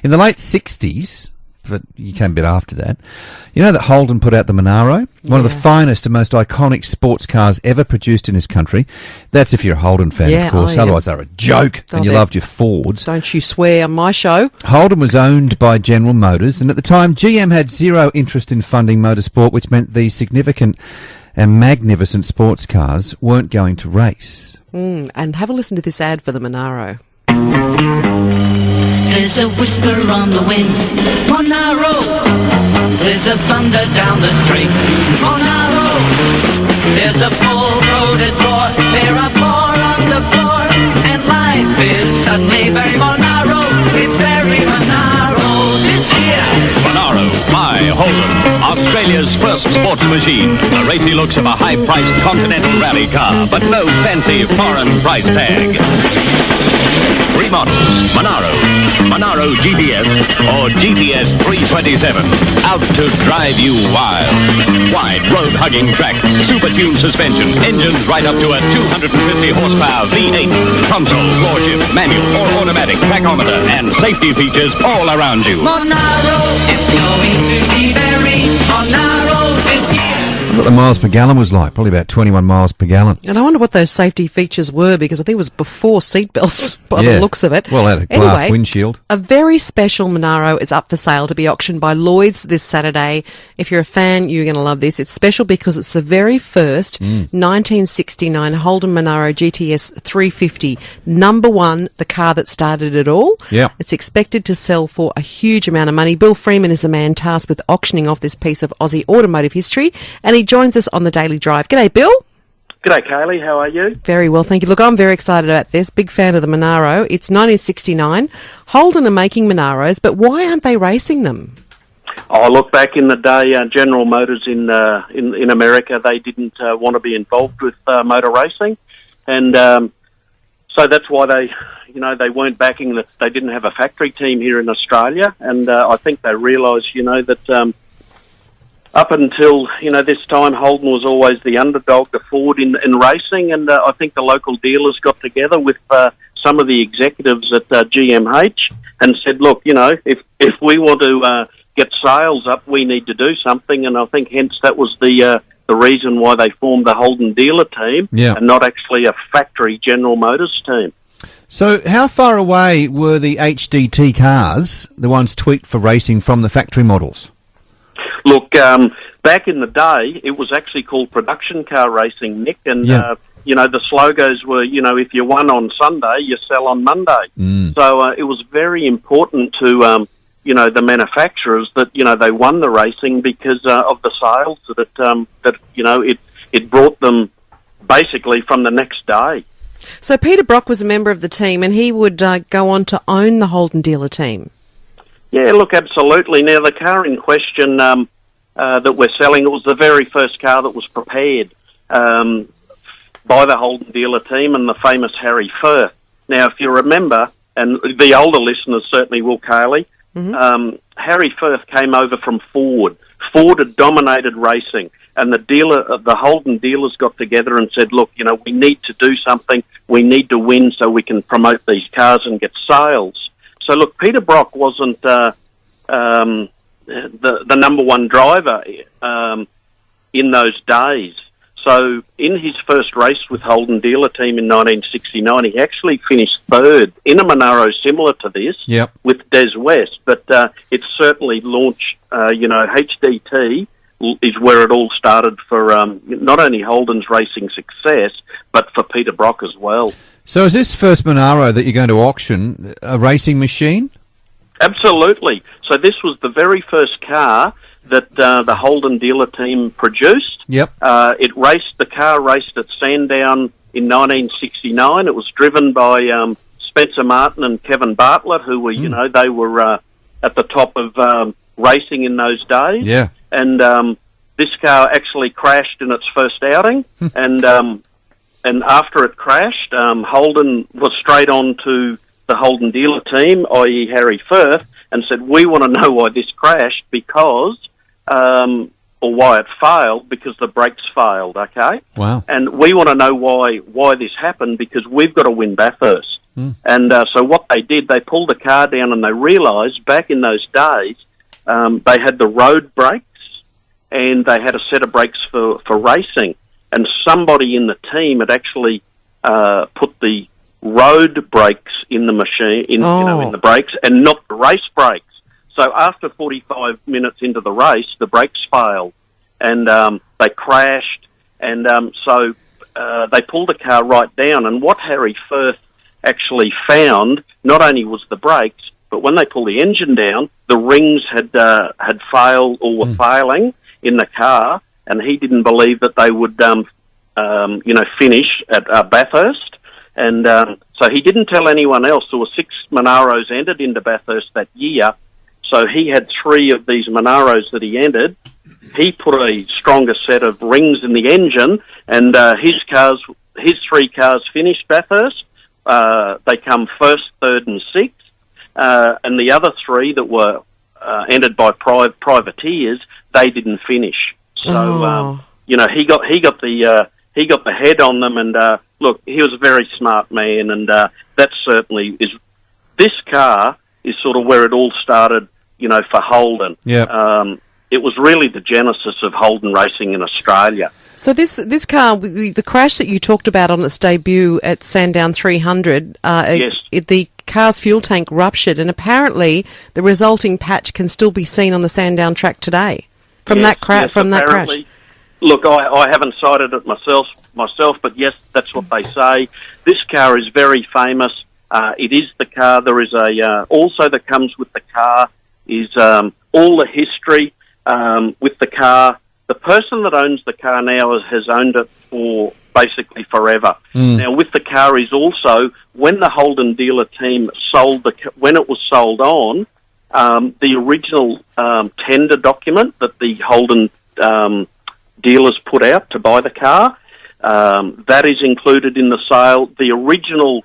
In the late 60s, but you came a bit after that, you know that Holden put out the Monaro? One of the finest and most iconic sports cars ever produced in this country. That's if you're a Holden fan, of course. Otherwise, they're a joke, and you loved your Fords. Don't you swear on my show. Holden was owned by General Motors, and at the time, GM had zero interest in funding motorsport, which meant these significant and magnificent sports cars weren't going to race. And have a listen to this ad for the Monaro. There's a whisper on the wind, Monaro. There's a thunder down the street, Monaro. There's a full-loaded door, there are four on the floor, and life is suddenly very Monaro. It's very Monaro this year. Monaro by Holden, Australia's first sports machine. The racy looks of a high-priced Continental rally car, but no fancy foreign price tag. Three models, Monaro GTS or GTS 327, out to drive you wild. Wide road-hugging track, super-tuned suspension, engines right up to a 250 horsepower V8, console, floor shift, manual or automatic, tachometer, and safety features all around you. Monaro is going to be very Monaro this year. What the miles per gallon was like, probably about 21 miles per gallon. And I wonder what those safety features were, because I think it was before seatbelts by the looks of it. Well, it had a glass windshield. A very special Monaro is up for sale to be auctioned by Lloyd's this Saturday. If you're a fan, you're going to love this. It's special because it's the very first 1969 Holden Monaro GTS 350. Number one, the car that started it all. Yeah. It's expected to sell for a huge amount of money. Bill Freeman is the man tasked with auctioning off this piece of Aussie automotive history, and he joins us on the Daily Drive. G'day, Bill. G'day, Kaylee. How are you? Very well, thank you. Look, I'm very excited about this. Big fan of the Monaro. It's 1969. Holden are making Monaros, but why aren't they racing them? Oh, look, back in the day, General Motors in America, they didn't want to be involved with motor racing, and so that's why they weren't backing that. They didn't have a factory team here in Australia, and I think they realised, that. Up until, this time, Holden was always the underdog, the Ford in racing, and I think the local dealers got together with some of the executives at GMH and said, look, if we want to get sales up, we need to do something, and I think hence that was the reason why they formed the Holden dealer team and not actually a factory General Motors team. So how far away were the HDT cars, the ones tweaked for racing, from the factory models? Look, back in the day, it was actually called production car racing, Nick, and, the slogans were, if you won on Sunday, you sell on Monday. So it was very important to, the manufacturers that, they won the racing because of the sales that it brought them basically from the next day. So Peter Brock was a member of the team, and he would go on to own the Holden dealer team. Yeah, look, absolutely. Now, the car in question that we're selling, it was the very first car that was prepared by the Holden dealer team and the famous Harry Firth. Now, if you remember, and the older listeners certainly will, Kaylee, Harry Firth came over from Ford. Ford had dominated racing, and the Holden dealers got together and said, look, we need to do something. We need to win so we can promote these cars and get sales. So, look, Peter Brock wasn't the number one driver in those days. So, in his first race with Holden dealer team in 1969, he actually finished third in a Monaro similar to this with Des West. But it certainly launched, HDT is where it all started for not only Holden's racing success, but for Peter Brock as well. So is this first Monaro that you're going to auction a racing machine? Absolutely. So this was the very first car that the Holden dealer team produced. The car raced at Sandown in 1969. It was driven by Spencer Martin and Kevin Bartlett, who were, they were at the top of racing in those days. Yeah. And this car actually crashed in its first outing, and after it crashed, Holden was straight on to the Holden dealer team, i.e. Harry Firth, and said, we want to know why this crashed because, or why it failed, because the brakes failed, okay? Wow. And we want to know why this happened because we've got to win Bathurst. And so what they did, they pulled the car down and they realised back in those days they had the road brakes and they had a set of brakes for racing. And somebody in the team had actually put the road brakes in the machine, in the brakes, and not the race brakes. So after 45 minutes into the race, the brakes failed and they crashed. And so they pulled the car right down. And what Harry Firth actually found, not only was the brakes, but when they pulled the engine down, the rings had failed or were failing in the car, and he didn't believe that they would, finish at Bathurst. And so he didn't tell anyone else. There were 6 Monaros entered into Bathurst that year. So he had 3 of these Monaros that he entered. He put a stronger set of rings in the engine, and his 3 cars finished Bathurst. They come 1st, 3rd, and 6th. And the other 3 that were entered by privateers, they didn't finish. So he got the head on them, and look, he was a very smart man, and that certainly is. This car is sort of where it all started, for Holden. Yeah. It was really the genesis of Holden racing in Australia. So this car, the crash that you talked about on its debut at Sandown 300, Yes. The car's fuel tank ruptured, and apparently the resulting patch can still be seen on the Sandown track today from that crash. Look, I haven't cited it myself, but yes, that's what they say. This car is very famous. It is the car. There is also that comes with the car is all the history with the car. The person that owns the car now has owned it for basically forever. Now, with the car is also when the Holden dealer team when it was sold on, the original tender document that the Holden dealers put out to buy the car, that is included in the sale. The original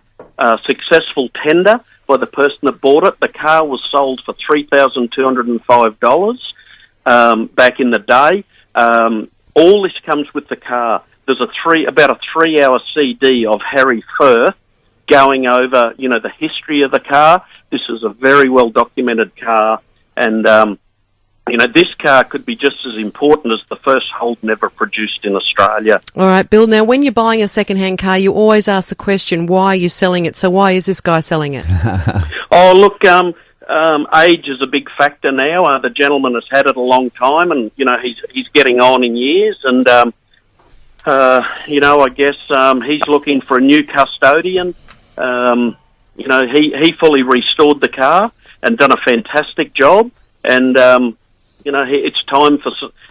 successful tender by the person that bought it, the car was sold for $3,205 back in the day. All this comes with the car. There's about a 3-hour CD of Harry Firth going over, the history of the car. This is a very well documented car, and this car could be just as important as the first Holden ever produced in Australia. All right, Bill. Now, when you're buying a second-hand car, you always ask the question, "Why are you selling it?" So, why is this guy selling it? Oh, look, age is a big factor now. The gentleman has had it a long time, and he's getting on in years, and I guess he's looking for a new custodian. He fully restored the car and done a fantastic job, and it's time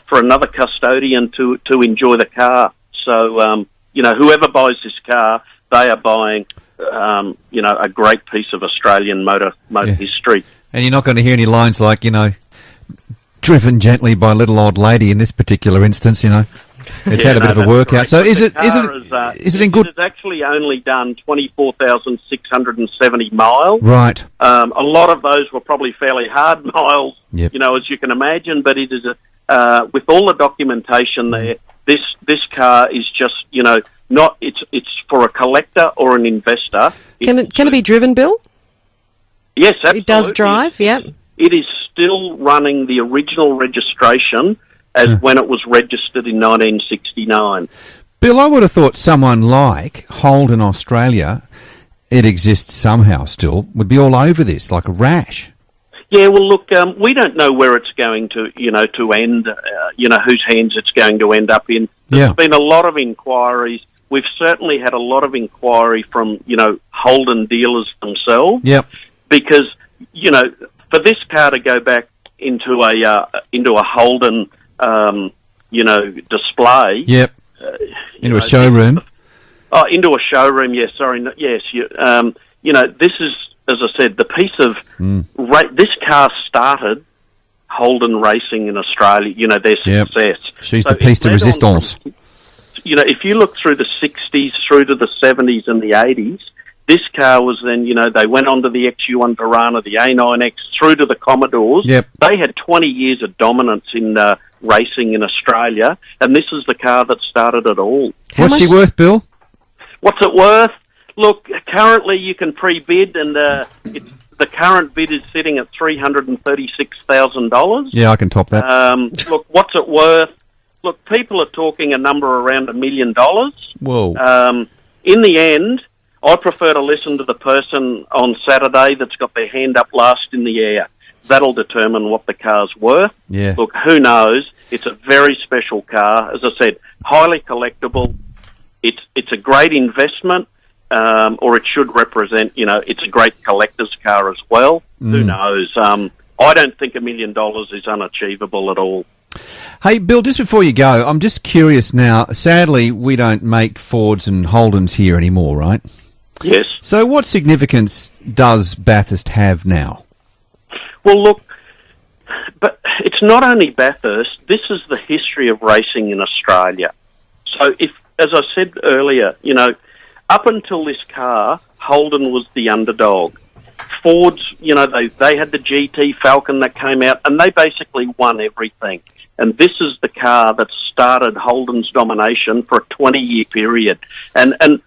for another custodian to enjoy the car. So whoever buys this car, they are buying a great piece of Australian motor history. And you're not going to hear any lines like, driven gently by a little old lady in this particular instance, It's had a bit of a workout. So is it in good... It's actually only done 24,670 miles. Right. A lot of those were probably fairly hard miles, as you can imagine, but it is with all the documentation there, this car is just, it's for a collector or an investor. Can it be driven, Bill? Yes, absolutely. It does drive, yeah. It is still running the original registration as when it was registered in 1969. Bill, I would have thought someone like Holden Australia, it exists somehow still, would be all over this, like a rash. Yeah, well, look, we don't know where it's going to, to end, whose hands it's going to end up in. There's been a lot of inquiries. We've certainly had a lot of inquiry from, Holden dealers themselves. Yep. Because, for this car to go back into a Holden display. Yep. Into a showroom. Into a showroom. Yes. Sorry. Yes. This is, as I said, the piece of this car started Holden racing in Australia. Their success. She's the piece de resistance. If you look through the 60s through to the 70s and the 80s, this car was then, they went on to the XU1 Verana, the A9X, through to the Commodores. Yep. They had 20 years of dominance in racing in Australia, and this is the car that started it all. What's she worth, Bill? What's it worth? Look, currently you can pre-bid, and the current bid is sitting at $336,000. Yeah, I can top that. Look, what's it worth? Look, people are talking a number around $1 million. Whoa. In the end, I prefer to listen to the person on Saturday that's got their hand up last in the air. That'll determine what the car's worth. Yeah. Look, who knows? It's a very special car. As I said, highly collectible. It's a great investment, or it should represent, it's a great collector's car as well. Who knows? I don't think $1 million is unachievable at all. Hey, Bill, just before you go, I'm just curious now. Sadly, we don't make Fords and Holdens here anymore, right? Yes. So what significance does Bathurst have now? Well, look, but it's not only Bathurst. This is the history of racing in Australia. So as I said earlier, up until this car, Holden was the underdog. Fords, they had the GT Falcon that came out, and they basically won everything. And this is the car that started Holden's domination for a 20-year period. And a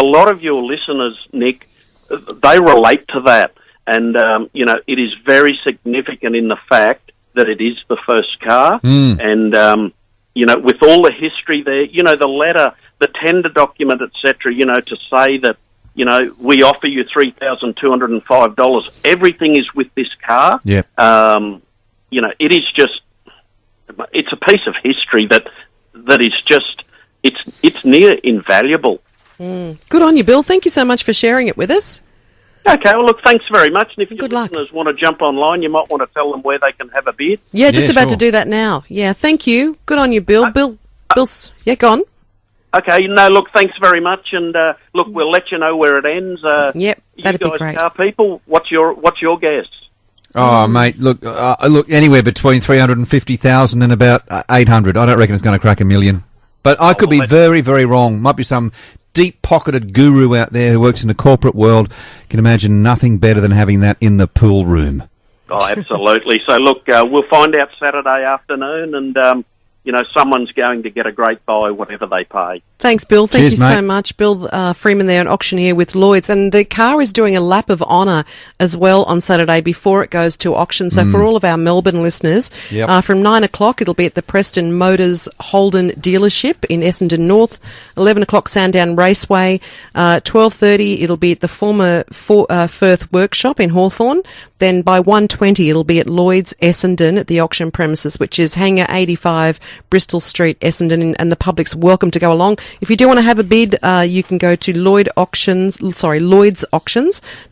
lot of your listeners, Nick, they relate to that. And, it is very significant in the fact that it is the first car. And, with all the history there, the letter, the tender document, etc., to say that, we offer you $3,205. Everything is with this car. Yeah. It is just, it's a piece of history that is just, it's near invaluable. Good on you, Bill. Thank you so much for sharing it with us. Okay, well, look, thanks very much. And if your Good luck. listeners want to jump online, you might want to tell them where they can have a bid. Yeah, just about to sure. do that now. Yeah, thank you. Good on you, Bill. Bill's, yeah, go on. Okay, no, look, thanks very much. And, look, we'll let you know where it ends. Yep, that'd you be guys, great. car people, what's your guess? Oh, mate, look, anywhere between 350,000 and about 800. I don't reckon it's going to crack $1 million. But I could be very, very wrong. Might be some deep-pocketed guru out there who works in the corporate world. Can imagine nothing better than having that in the pool room. Oh, absolutely. So, look, we'll find out Saturday afternoon, and, someone's going to get a great buy, whatever they pay. Thanks, Bill. Thank Cheers, you so mate. much. Bill Freeman there, an auctioneer with Lloyd's. And the car is doing a lap of honour as well on Saturday before it goes to auction. So for all of our Melbourne listeners, Yep. from 9 o'clock, it'll be at the Preston Motors Holden dealership in Essendon North. 11 o'clock, Sandown Raceway. 12:30, it'll be at the former Firth Workshop in Hawthorn. Then by 1:20, it'll be at Lloyd's Essendon at the auction premises, which is Hangar 85, Bristol Street, Essendon, and the public's welcome to go along. If you do want to have a bid, you can go to lloydsauctions.com.au